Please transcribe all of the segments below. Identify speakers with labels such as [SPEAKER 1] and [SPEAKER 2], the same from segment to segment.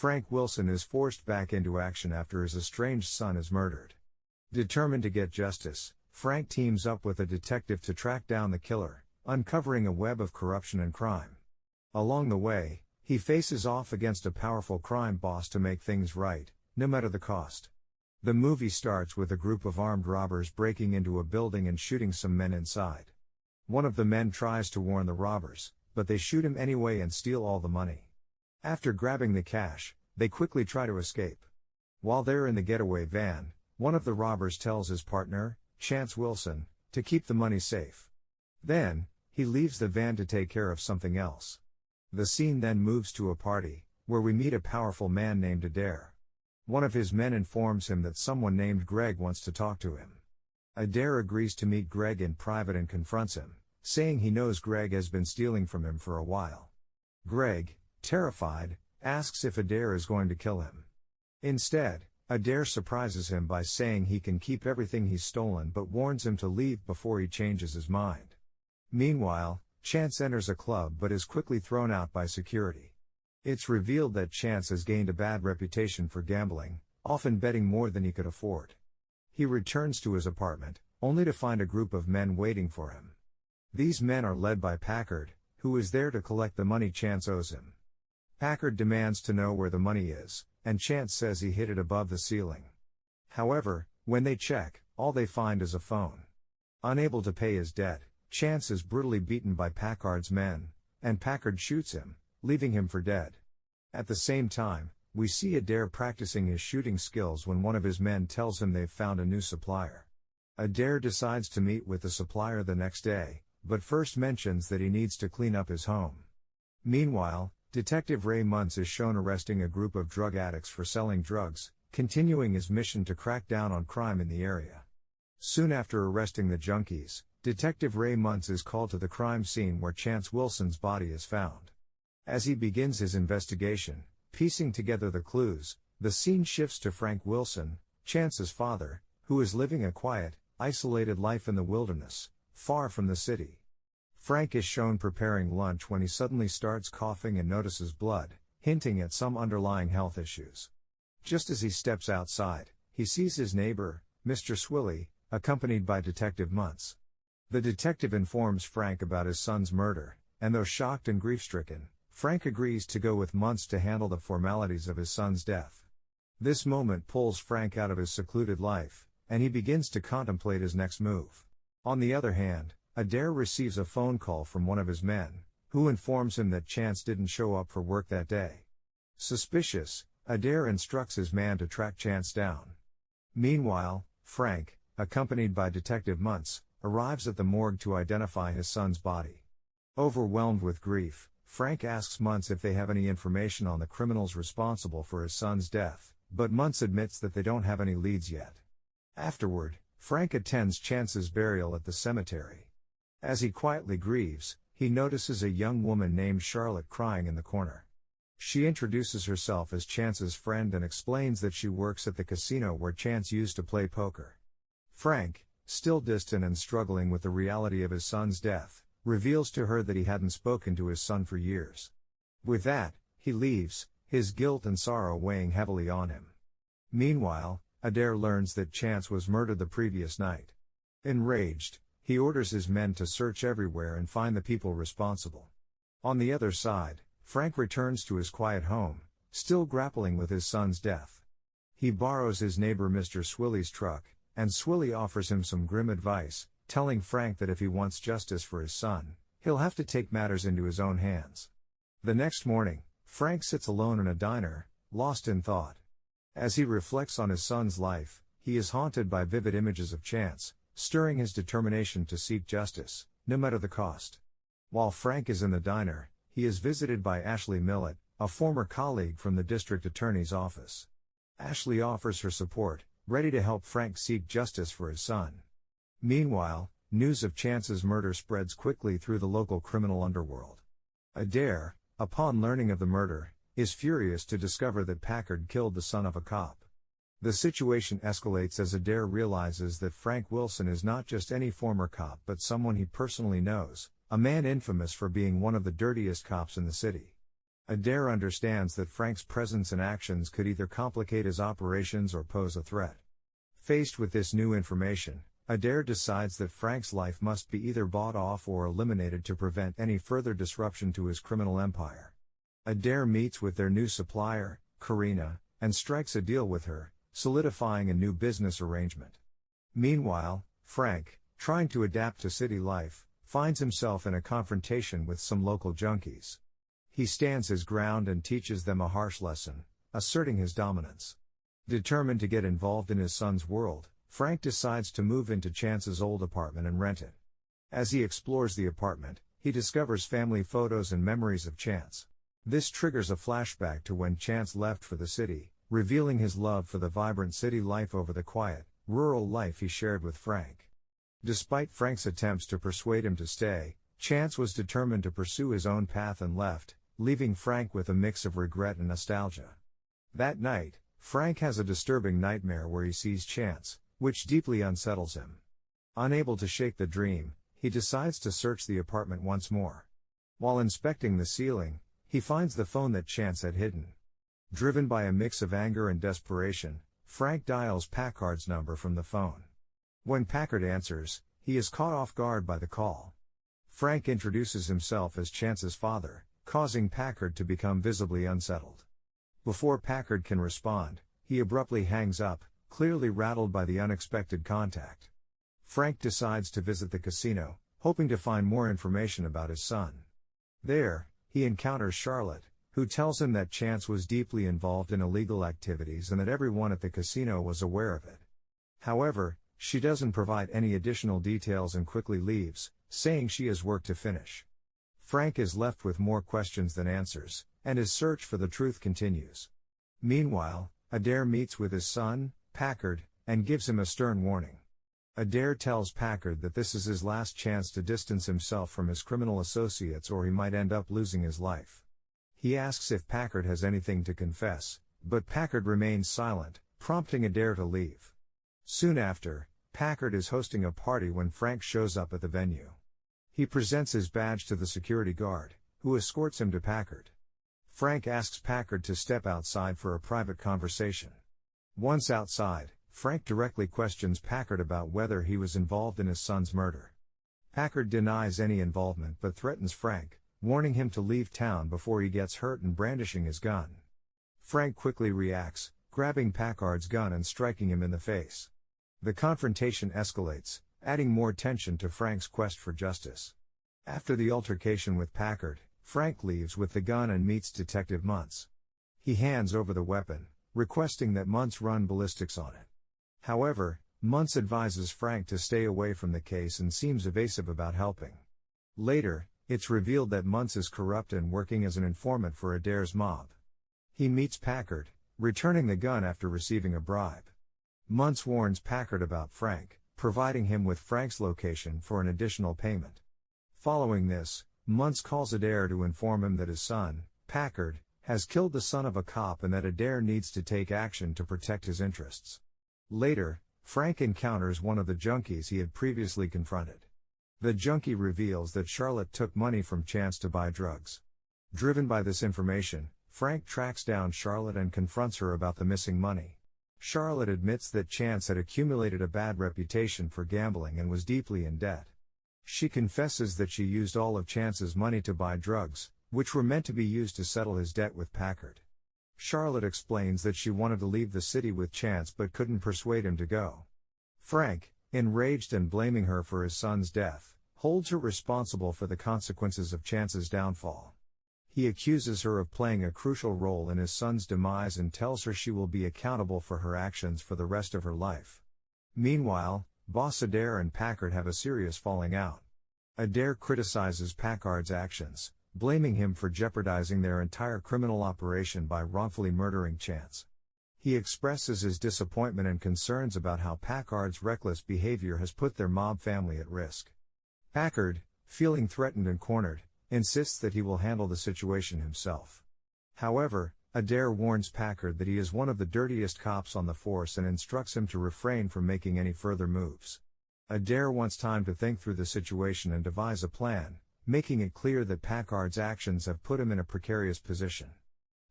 [SPEAKER 1] Frank Wilson is forced back into action after his estranged son is murdered. Determined to get justice, Frank teams up with a detective to track down the killer, uncovering a web of corruption and crime. Along the way, he faces off against a powerful crime boss to make things right, no matter the cost. The movie starts with a group of armed robbers breaking into a building and shooting some men inside. One of the men tries to warn the robbers, but they shoot him anyway and steal all the money. After grabbing the cash, they quickly try to escape. While they're in the getaway van, one of the robbers tells his partner, Chance Wilson, to keep the money safe. Then, he leaves the van to take care of something else. The scene then moves to a party, where we meet a powerful man named Adair. One of his men informs him that someone named Greg wants to talk to him. Adair agrees to meet Greg in private and confronts him, saying he knows Greg has been stealing from him for a while. Greg, terrified, asks if Adair is going to kill him. Instead, Adair surprises him by saying he can keep everything he's stolen but warns him to leave before he changes his mind. Meanwhile, Chance enters a club but is quickly thrown out by security. It's revealed that Chance has gained a bad reputation for gambling, often betting more than he could afford. He returns to his apartment, only to find a group of men waiting for him. These men are led by Packard, who is there to collect the money Chance owes him. Packard demands to know where the money is, and Chance says he hid it above the ceiling. However, when they check, all they find is a phone. Unable to pay his debt, Chance is brutally beaten by Packard's men, and Packard shoots him, leaving him for dead. At the same time, we see Adair practicing his shooting skills when one of his men tells him they've found a new supplier. Adair decides to meet with the supplier the next day, but first mentions that he needs to clean up his home. Meanwhile, Detective Ray Muntz is shown arresting a group of drug addicts for selling drugs, continuing his mission to crack down on crime in the area. Soon after arresting the junkies, Detective Ray Muntz is called to the crime scene where Chance Wilson's body is found. As he begins his investigation, piecing together the clues, the scene shifts to Frank Wilson, Chance's father, who is living a quiet, isolated life in the wilderness, far from the city. Frank is shown preparing lunch when he suddenly starts coughing and notices blood, hinting at some underlying health issues. Just as he steps outside, he sees his neighbor, Mr. Swilly, accompanied by Detective Muntz. The detective informs Frank about his son's murder, and though shocked and grief-stricken, Frank agrees to go with Muntz to handle the formalities of his son's death. This moment pulls Frank out of his secluded life, and he begins to contemplate his next move. On the other hand, Adair receives a phone call from one of his men, who informs him that Chance didn't show up for work that day. Suspicious, Adair instructs his man to track Chance down. Meanwhile, Frank, accompanied by Detective Muntz, arrives at the morgue to identify his son's body. Overwhelmed with grief, Frank asks Muntz if they have any information on the criminals responsible for his son's death, but Muntz admits that they don't have any leads yet. Afterward, Frank attends Chance's burial at the cemetery. As he quietly grieves, he notices a young woman named Charlotte crying in the corner. She introduces herself as Chance's friend and explains that she works at the casino where Chance used to play poker. Frank, still distant and struggling with the reality of his son's death, reveals to her that he hadn't spoken to his son for years. With that, he leaves, his guilt and sorrow weighing heavily on him. Meanwhile, Adair learns that Chance was murdered the previous night. Enraged, he orders his men to search everywhere and find the people responsible. On the other side, Frank returns to his quiet home, still grappling with his son's death. He borrows his neighbor Mr. Swilly's truck, and Swilly offers him some grim advice, telling Frank that if he wants justice for his son, he'll have to take matters into his own hands. The next morning, Frank sits alone in a diner, lost in thought. As he reflects on his son's life, he is haunted by vivid images of Chance, stirring his determination to seek justice, no matter the cost. While Frank is in the diner, he is visited by Ashley Millett, a former colleague from the district attorney's office. Ashley offers her support, ready to help Frank seek justice for his son. Meanwhile, news of Chance's murder spreads quickly through the local criminal underworld. Adair, upon learning of the murder, is furious to discover that Packard killed the son of a cop. The situation escalates as Adair realizes that Frank Wilson is not just any former cop but someone he personally knows, a man infamous for being one of the dirtiest cops in the city. Adair understands that Frank's presence and actions could either complicate his operations or pose a threat. Faced with this new information, Adair decides that Frank's life must be either bought off or eliminated to prevent any further disruption to his criminal empire. Adair meets with their new supplier, Karina, and strikes a deal with her, solidifying a new business arrangement. Meanwhile, Frank, trying to adapt to city life, finds himself in a confrontation with some local junkies. He stands his ground and teaches them a harsh lesson, asserting his dominance. Determined to get involved in his son's world, Frank decides to move into Chance's old apartment and rent it. As he explores the apartment, he discovers family photos and memories of Chance. This triggers a flashback to when Chance left for the city, revealing his love for the vibrant city life over the quiet, rural life he shared with Frank. Despite Frank's attempts to persuade him to stay, Chance was determined to pursue his own path and left, leaving Frank with a mix of regret and nostalgia. That night, Frank has a disturbing nightmare where he sees Chance, which deeply unsettles him. Unable to shake the dream, he decides to search the apartment once more. While inspecting the ceiling, he finds the phone that Chance had hidden. Driven by a mix of anger and desperation, Frank dials Packard's number from the phone. When Packard answers, he is caught off guard by the call. Frank introduces himself as Chance's father, causing Packard to become visibly unsettled. Before Packard can respond, he abruptly hangs up, clearly rattled by the unexpected contact. Frank decides to visit the casino, hoping to find more information about his son. There, he encounters Charlotte, who tells him that Chance was deeply involved in illegal activities and that everyone at the casino was aware of it. However, she doesn't provide any additional details and quickly leaves, saying she has work to finish. Frank is left with more questions than answers, and his search for the truth continues. Meanwhile, Adair meets with his son, Packard, and gives him a stern warning. Adair tells Packard that this is his last chance to distance himself from his criminal associates or he might end up losing his life. He asks if Packard has anything to confess, but Packard remains silent, prompting Adair to leave. Soon after, Packard is hosting a party when Frank shows up at the venue. He presents his badge to the security guard, who escorts him to Packard. Frank asks Packard to step outside for a private conversation. Once outside, Frank directly questions Packard about whether he was involved in his son's murder. Packard denies any involvement but threatens Frank, warning him to leave town before he gets hurt and brandishing his gun. Frank quickly reacts, grabbing Packard's gun and striking him in the face. The confrontation escalates, adding more tension to Frank's quest for justice. After the altercation with Packard, Frank leaves with the gun and meets Detective Muntz. He hands over the weapon, requesting that Muntz run ballistics on it. However, Muntz advises Frank to stay away from the case and seems evasive about helping. Later, it's revealed that Muntz is corrupt and working as an informant for Adair's mob. He meets Packard, returning the gun after receiving a bribe. Muntz warns Packard about Frank, providing him with Frank's location for an additional payment. Following this, Muntz calls Adair to inform him that his son, Packard, has killed the son of a cop and that Adair needs to take action to protect his interests. Later, Frank encounters one of the junkies he had previously confronted. The junkie reveals that Charlotte took money from Chance to buy drugs. Driven by this information, Frank tracks down Charlotte and confronts her about the missing money. Charlotte admits that Chance had accumulated a bad reputation for gambling and was deeply in debt. She confesses that she used all of Chance's money to buy drugs, which were meant to be used to settle his debt with Packard. Charlotte explains that she wanted to leave the city with Chance but couldn't persuade him to go. Frank, enraged and blaming her for his son's death, holds her responsible for the consequences of Chance's downfall. He accuses her of playing a crucial role in his son's demise and tells her she will be accountable for her actions for the rest of her life. Meanwhile, Boss Adair and Packard have a serious falling out. Adair criticizes Packard's actions, blaming him for jeopardizing their entire criminal operation by wrongfully murdering Chance. He expresses his disappointment and concerns about how Packard's reckless behavior has put their mob family at risk. Packard, feeling threatened and cornered, insists that he will handle the situation himself. However, Adair warns Packard that he is one of the dirtiest cops on the force and instructs him to refrain from making any further moves. Adair wants time to think through the situation and devise a plan, making it clear that Packard's actions have put him in a precarious position.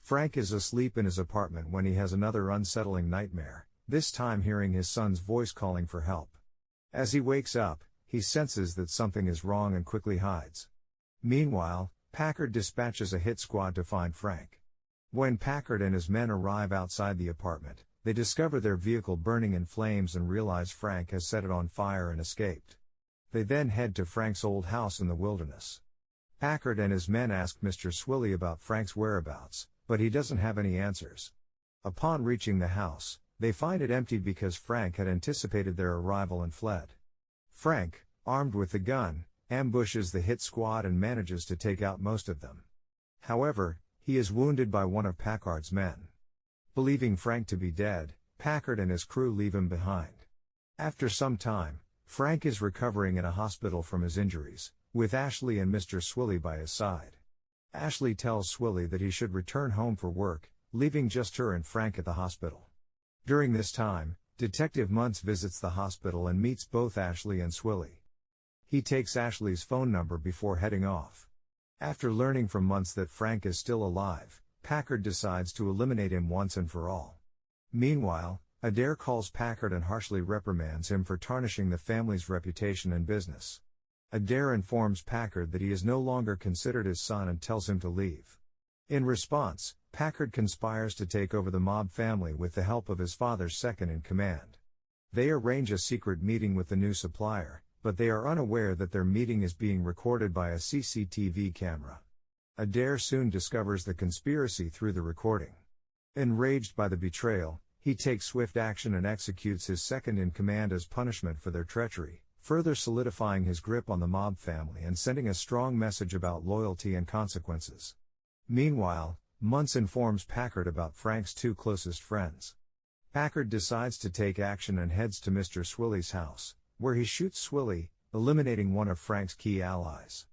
[SPEAKER 1] Frank is asleep in his apartment when he has another unsettling nightmare, this time hearing his son's voice calling for help. As he wakes up, he senses that something is wrong and quickly hides. Meanwhile, Packard dispatches a hit squad to find Frank. When Packard and his men arrive outside the apartment, they discover their vehicle burning in flames and realize Frank has set it on fire and escaped. They then head to Frank's old house in the wilderness. Packard and his men ask Mr. Swilly about Frank's whereabouts, but he doesn't have any answers. Upon reaching the house, they find it empty because Frank had anticipated their arrival and fled. Frank, armed with the gun, ambushes the hit squad and manages to take out most of them. However, he is wounded by one of Packard's men. Believing Frank to be dead, Packard and his crew leave him behind. After some time, Frank is recovering in a hospital from his injuries, with Ashley and Mr. Swilly by his side. Ashley tells Swilly that he should return home for work, leaving just her and Frank at the hospital. During this time, Detective Muntz visits the hospital and meets both Ashley and Swilly. He takes Ashley's phone number before heading off. After learning from Muntz that Frank is still alive, Packard decides to eliminate him once and for all. Meanwhile, Adair calls Packard and harshly reprimands him for tarnishing the family's reputation and business. Adair informs Packard that he is no longer considered his son and tells him to leave. In response, Packard conspires to take over the mob family with the help of his father's second-in-command. They arrange a secret meeting with the new supplier, but they are unaware that their meeting is being recorded by a CCTV camera. Adair soon discovers the conspiracy through the recording. Enraged by the betrayal, he takes swift action and executes his second-in-command as punishment for their treachery, further solidifying his grip on the mob family and sending a strong message about loyalty and consequences. Meanwhile, Muntz informs Packard about Frank's two closest friends. Packard decides to take action and heads to Mr. Swilly's house, where he shoots Swilly, eliminating one of Frank's key allies.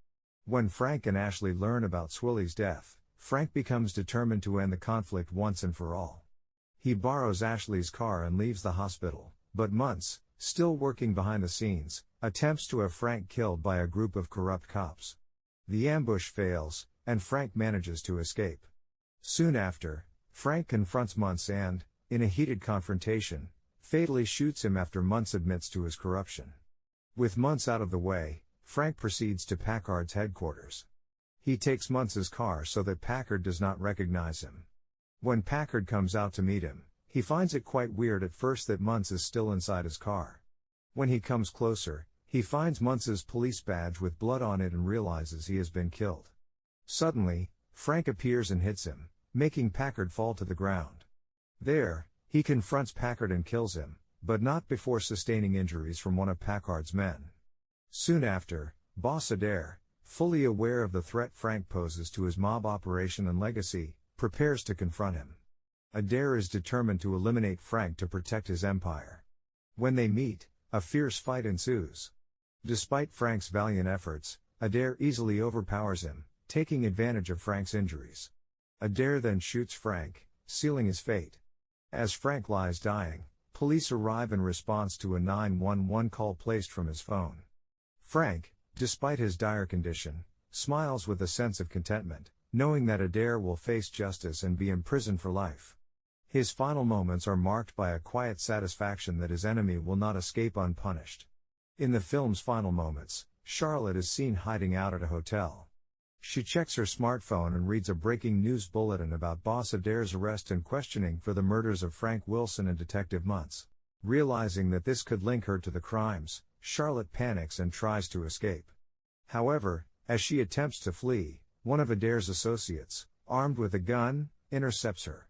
[SPEAKER 1] When Frank and Ashley learn about Swilly's death, Frank becomes determined to end the conflict once and for all. He borrows Ashley's car and leaves the hospital, but Muntz, still working behind the scenes, attempts to have Frank killed by a group of corrupt cops. The ambush fails, and Frank manages to escape. Soon after, Frank confronts Muntz and, in a heated confrontation, fatally shoots him after Muntz admits to his corruption. With Muntz out of the way, Frank proceeds to Packard's headquarters. He takes Muntz's car so that Packard does not recognize him. When Packard comes out to meet him, he finds it quite weird at first that Muntz is still inside his car. When he comes closer, he finds Muntz's police badge with blood on it and realizes he has been killed. Suddenly, Frank appears and hits him, making Packard fall to the ground. There, he confronts Packard and kills him, but not before sustaining injuries from one of Packard's men. Soon after, Boss Adair, fully aware of the threat Frank poses to his mob operation and legacy, prepares to confront him. Adair is determined to eliminate Frank to protect his empire. When they meet, a fierce fight ensues. Despite Frank's valiant efforts, Adair easily overpowers him, taking advantage of Frank's injuries. Adair then shoots Frank, sealing his fate. As Frank lies dying, police arrive in response to a 911 call placed from his phone. Frank, despite his dire condition, smiles with a sense of contentment, knowing that Adair will face justice and be imprisoned for life. His final moments are marked by a quiet satisfaction that his enemy will not escape unpunished. In the film's final moments, Charlotte is seen hiding out at a hotel. She checks her smartphone and reads a breaking news bulletin about Boss Adair's arrest and questioning for the murders of Frank Wilson and Detective Muntz. Realizing that this could link her to the crimes, Charlotte panics and tries to escape. However, as she attempts to flee, one of Adair's associates, armed with a gun, intercepts her.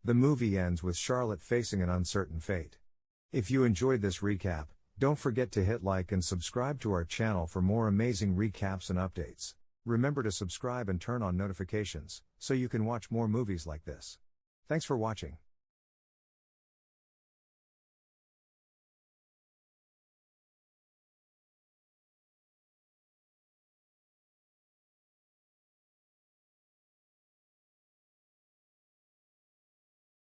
[SPEAKER 1] The movie ends with Charlotte facing an uncertain fate. If you enjoyed this recap, don't forget to hit like and subscribe to our channel for more amazing recaps and updates. Remember to subscribe and turn on notifications, so you can watch more movies like this. Thanks for watching.